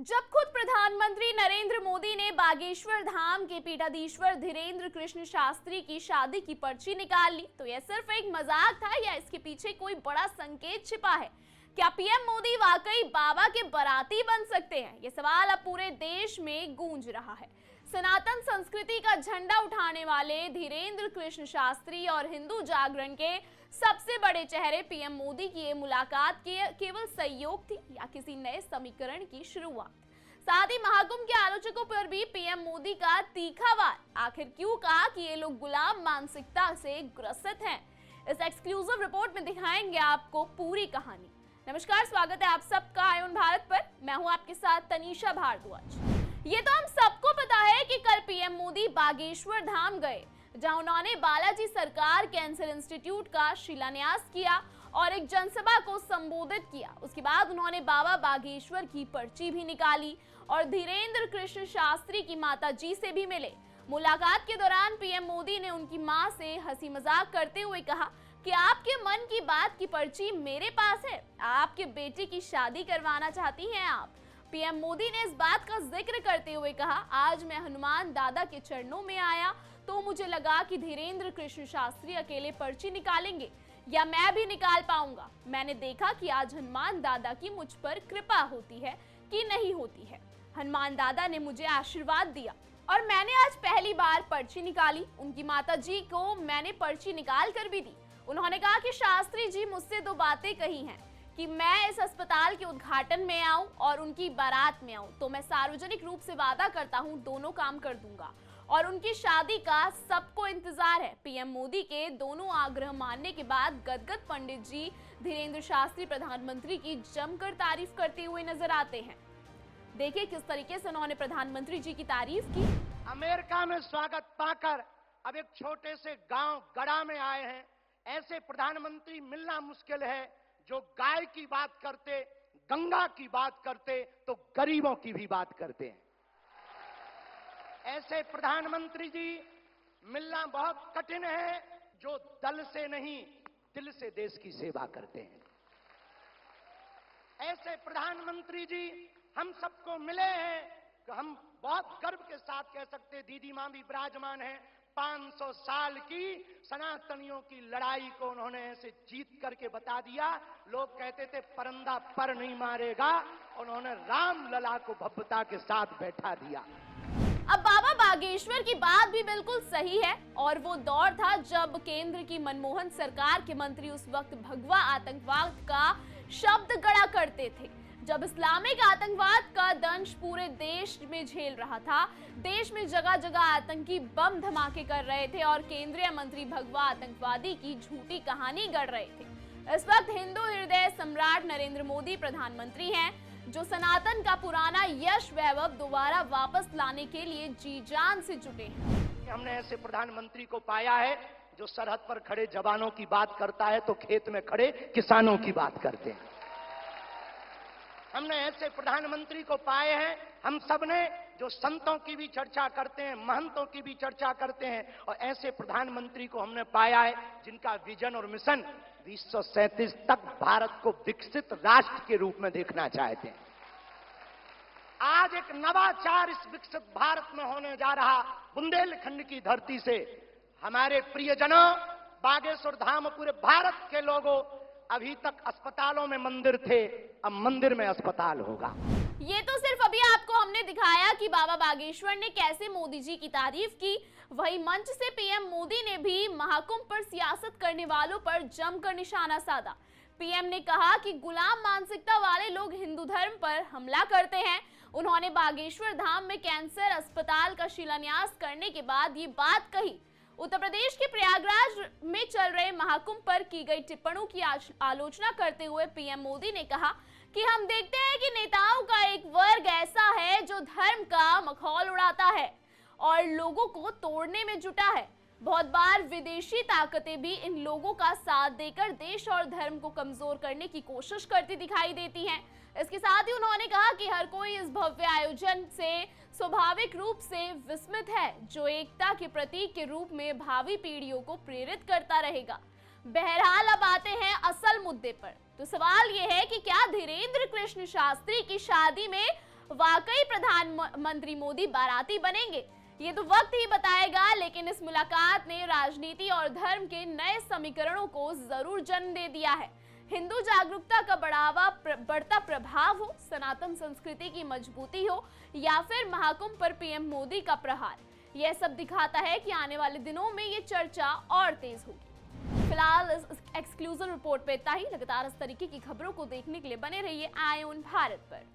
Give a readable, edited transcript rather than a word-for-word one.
जब खुद प्रधानमंत्री नरेंद्र मोदी ने बागेश्वर धाम के पीठाधीश्वर धीरेंद्र कृष्ण शास्त्री की शादी की पर्ची निकाल ली, तो यह सिर्फ एक मजाक था या इसके पीछे कोई बड़ा संकेत छिपा है? क्या पीएम मोदी वाकई बाबा के बाराती बन सकते हैं? यह सवाल अब पूरे देश में गूंज रहा है। सनातन संस्कृति का झंडा उठाने वाले धीरेंद्र कृष्ण शास्त्री और हिंदू जागरण के सबसे बड़े चेहरे पीएम मोदी की ये मुलाकात केवल संयोग थी या किसी नए समीकरण की शुरुआत? साथ ही महाकुंभ के आलोचकों पर भी पीएम मोदी का तीखा वार। आखिर क्यों कहा कि ये लोग गुलाम मानसिकता से ग्रसित हैं? इस एक्सक्लूसिव रिपोर्ट में दिखाएंगे आपको पूरी कहानी। नमस्कार, स्वागत है आप सबका आयुन भारत पर। मैं हूं आपके साथ तनीषा भारद्वाज। ये तो हम सबको पता है कि कल पीएम मोदी बागेश्वर धाम गए, जहां उन्होंने बालाजी सरकार कैंसर इंस्टीट्यूट का शिलान्यास किया और एक जनसभा को संबोधित किया। उसके बाद उन्होंने बाबा बागेश्वर की पर्ची भी निकाली और धीरेंद्र कृष्ण शास्त्री की माता जी से भी मिले। मुलाकात के दौरान पीएम मोदी ने उनकी मां से हंसी मजाक करते हुए कहा कि आपके मन की बात की पर्ची मेरे पास है, आपके बेटे की शादी करवाना चाहती हैं आप। पीएम मोदी ने इस बात का जिक्र करते हुए कहा, आज मैं हनुमान दादा के चरणों में आया तो मुझे लगा कि धीरेंद्र कृष्ण शास्त्री अकेले पर्ची निकालेंगे या मैं भी निकाल पाऊंगा। मैंने देखा कि आज हनुमान दादा की मुझ पर कृपा होती है कि नहीं होती है। हनुमान दादा ने मुझे आशीर्वाद दिया और मैंने आज पहली बार पर्ची निकाली। उनकी माता जी को मैंने पर्ची निकाल कर भी दी। उन्होंने कहा कि शास्त्री जी मुझसे दो बातें कही हैं कि मैं इस अस्पताल के उद्घाटन में आऊं और उनकी बारात में आऊं, तो मैं सार्वजनिक रूप से वादा करता हूं दोनों काम कर दूंगा और उनकी शादी का सबको इंतजार है। पीएम मोदी के दोनों आग्रह मानने के बाद गदगद पंडित जी धीरेंद्र शास्त्री प्रधानमंत्री की जमकर तारीफ करते हुए नजर आते हैं। देखिए किस तरीके से उन्होंने प्रधानमंत्री जी की तारीफ की। अमेरिका में स्वागत पाकर अब एक छोटे से गांव गड़ा में आए हैं। ऐसे प्रधानमंत्री मिलना मुश्किल है जो गाय की बात करते, गंगा की बात करते तो गरीबों की भी बात करते हैं। ऐसे प्रधानमंत्री जी मिलना बहुत कठिन है जो दल से नहीं दिल से देश की सेवा करते हैं। ऐसे प्रधानमंत्री जी हम सबको मिले हैं तो हम बहुत गर्व के साथ कह सकते हैं, दीदी मां भी विराजमान है, 500 साल की सनातनियों की लड़ाई को उन्होंने ऐसे जीत करके बता दिया। लोग कहते थे परिंदा पर नहीं मारेगा, उन्होंने राम लला को भव्यता के साथ बैठा दिया। अब बाबा बागेश्वर की बात भी बिल्कुल सही है और वो दौर था जब केंद्र की मनमोहन सरकार के मंत्री उस वक्त भगवा आतंकवाद का शब्द गढ़ा करते थे, जब इस्लामिक आतंकवाद का दंश पूरे देश में झेल रहा था। देश में जगह जगह आतंकी बम धमाके कर रहे थे और केंद्रीय मंत्री भगवा आतंकवादी की झूठी कहानी गढ़ रहे थे। इस वक्त हिंदू हृदय सम्राट नरेंद्र मोदी प्रधानमंत्री हैं, जो सनातन का पुराना यश वैभव दोबारा वापस लाने के लिए जी जान से जुटे हैं। हमने ऐसे प्रधानमंत्री को पाया है जो सरहद पर खड़े जवानों की बात करता है तो खेत में खड़े किसानों की बात करते हैं। हमने ऐसे प्रधानमंत्री को पाए हैं हम सबने जो संतों की भी चर्चा करते हैं, महंतों की भी चर्चा करते हैं, और ऐसे प्रधानमंत्री को हमने पाया है जिनका विजन और मिशन 2037 तक भारत को विकसित राष्ट्र के रूप में देखना चाहते हैं। आज एक नवाचार इस विकसित भारत में होने जा रहा। बुंदेलखंड की धरती से हमारे प्रियजनों, बागेश्वर धाम, पूरे भारत के लोगों, अभी तक अस्पतालों में मंदिर थे, अब मंदिर में अस्पताल होगा। ये तो सिर्फ अभी आपको हमने दिखाया कि बाबा बागेश्वर ने कैसे मोदी जी की तारीफ की। वही मंच से पीएम मोदी ने भी महाकुंभ पर सियासत करने वालों पर जमकर निशाना साधा। पीएम ने कहा कि गुलाम मानसिकता वाले लोग हिंदू धर्म पर हमला करते हैं। उन्होंने बागेश्वर धाम में कैंसर अस्पताल का शिलान्यास करने के बाद ये बात कही। उत्तर प्रदेश के प्रयागराज में चल रहे महाकुंभ पर की गई टिप्पणियों की आलोचना करते हुए पीएम मोदी ने कहा कि हम देखते हैं कि नेताओं का एक वर्ग ऐसा है जो धर्म का मखौल उड़ाता है और लोगों को तोड़ने में जुटा है। बहुत बार विदेशी ताकतें भी इन लोगों का साथ देकर देश और धर्म को कमजोर करने की कोशिश करती दिखाई देती हैं। इसके साथ ही उन्होंने कहा कि हर कोई इस भव्य आयोजन से स्वाभाविक रूप से विस्मित है, जो एकता के प्रतीक के रूप में भावी पीढ़ियों को प्रेरित करता रहेगा। बहरहाल अब आते हैं असल मुद्दे पर। तो सवाल यह है कि क्या धीरेंद्र कृष्ण शास्त्री की शादी में वाकई प्रधानमंत्री मोदी बाराती बनेंगे? ये तो वक्त ही बताएगा, लेकिन इस मुलाकात ने राजनीति और धर्म के नए समीकरणों को जरूर जन्म दे दिया है। हिंदू जागरूकता का बढ़ता प्रभाव हो, सनातन संस्कृति की मजबूती हो, या फिर महाकुंभ पर पीएम मोदी का प्रहार, यह सब दिखाता है कि आने वाले दिनों में ये चर्चा और तेज होगी। फिलहाल इस एक्सक्लूसिव रिपोर्ट पे इतना ही। लगातार इस तरीके की खबरों को देखने के लिए बने रहिए आईऑन भारत पर।